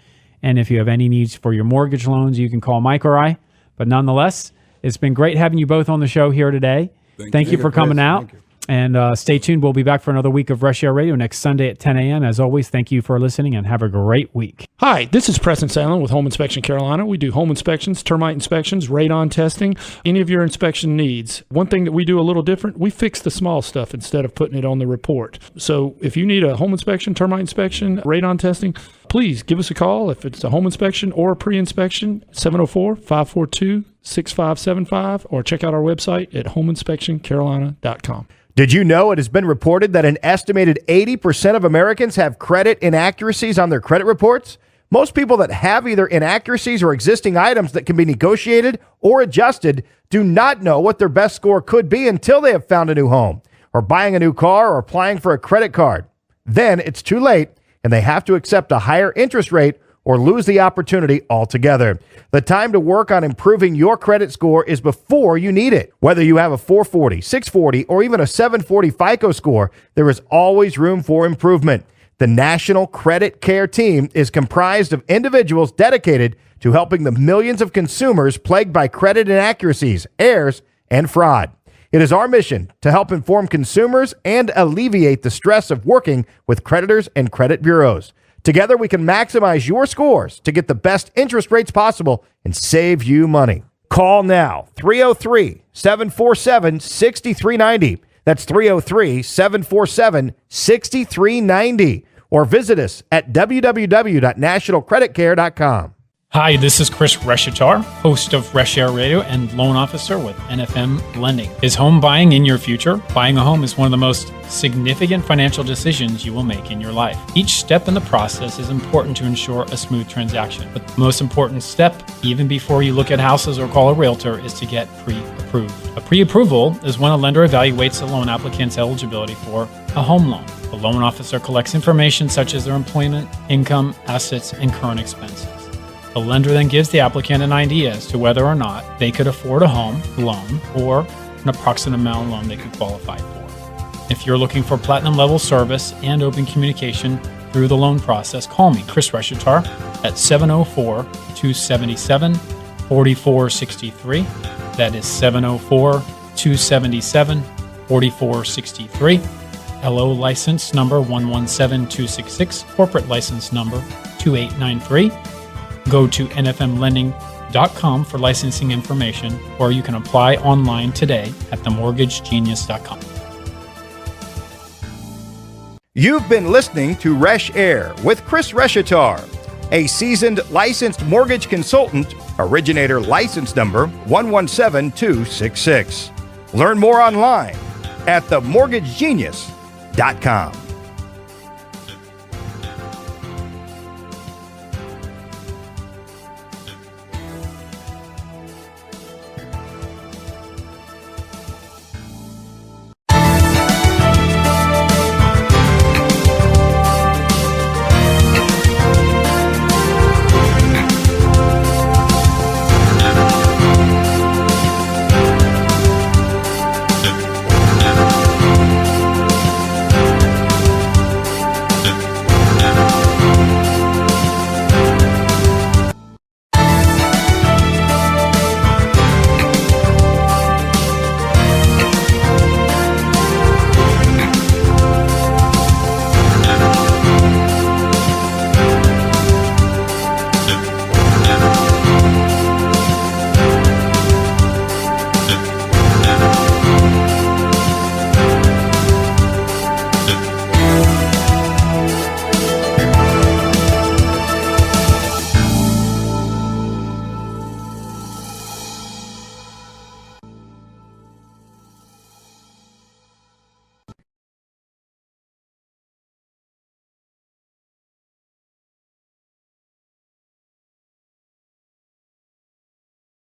[SPEAKER 2] And if you have any needs for your mortgage loans, you can call Mike or I. But nonetheless, it's been great having you both on the show here today. Thank you for coming out. And stay tuned. We'll be back for another week of Reshair Radio next Sunday at 10 a.m. As always, thank you for listening and have a great week.
[SPEAKER 3] Hi, this is Preston Sandlin with Home Inspection Carolina. We do home inspections, termite inspections, radon testing, any of your inspection needs. One thing that we do a little different, we fix the small stuff instead of putting it on the report. So if you need a home inspection, termite inspection, radon testing, please give us a call. If it's a home inspection or a pre-inspection, 704-542-6575, or check out our website at homeinspectioncarolina.com.
[SPEAKER 1] Did you know it has been reported that an estimated 80% of Americans have credit inaccuracies on their credit reports? Most people that have either inaccuracies or existing items that can be negotiated or adjusted do not know what their best score could be until they have found a new home, or buying a new car, or applying for a credit card. Then it's too late, and they have to accept a higher interest rate or lose the opportunity altogether. The time to work on improving your credit score is before you need it. Whether you have a 440, 640, or even a 740 FICO score, there is always room for improvement. The National Credit Care Team is comprised of individuals dedicated to helping the millions of consumers plagued by credit inaccuracies, errors, and fraud. It is our mission to help inform consumers and alleviate the stress of working with creditors and credit bureaus. Together, we can maximize your scores to get the best interest rates possible and save you money. Call now, 303-747-6390. That's 303-747-6390. Or visit us at www.nationalcreditcare.com.
[SPEAKER 2] Hi, this is Chris Reshatar, host of Reshair Radio and loan officer with NFM Lending. Is home buying in your future? Buying a home is one of the most significant financial decisions you will make in your life. Each step in the process is important to ensure a smooth transaction. But the most important step, even before you look at houses or call a realtor, is to get pre-approved. A pre-approval is when a lender evaluates a loan applicant's eligibility for a home loan. The loan officer collects information such as their employment, income, assets, and current expenses. The lender then gives the applicant an idea as to whether or not they could afford a home loan or an approximate amount of loan they could qualify for. If you're looking for platinum level service and open communication through the loan process, call me, Chris Reshatar, at 704-277-4463. That is 704-277-4463. LO license number 117266, corporate license number 2893. Go to nfmlending.com for licensing information, or you can apply online today at themortgagegenius.com.
[SPEAKER 1] You've been listening to Reshair with Chris Reshatar, a seasoned licensed mortgage consultant, originator license number 117266. Learn more online at themortgagegenius.com.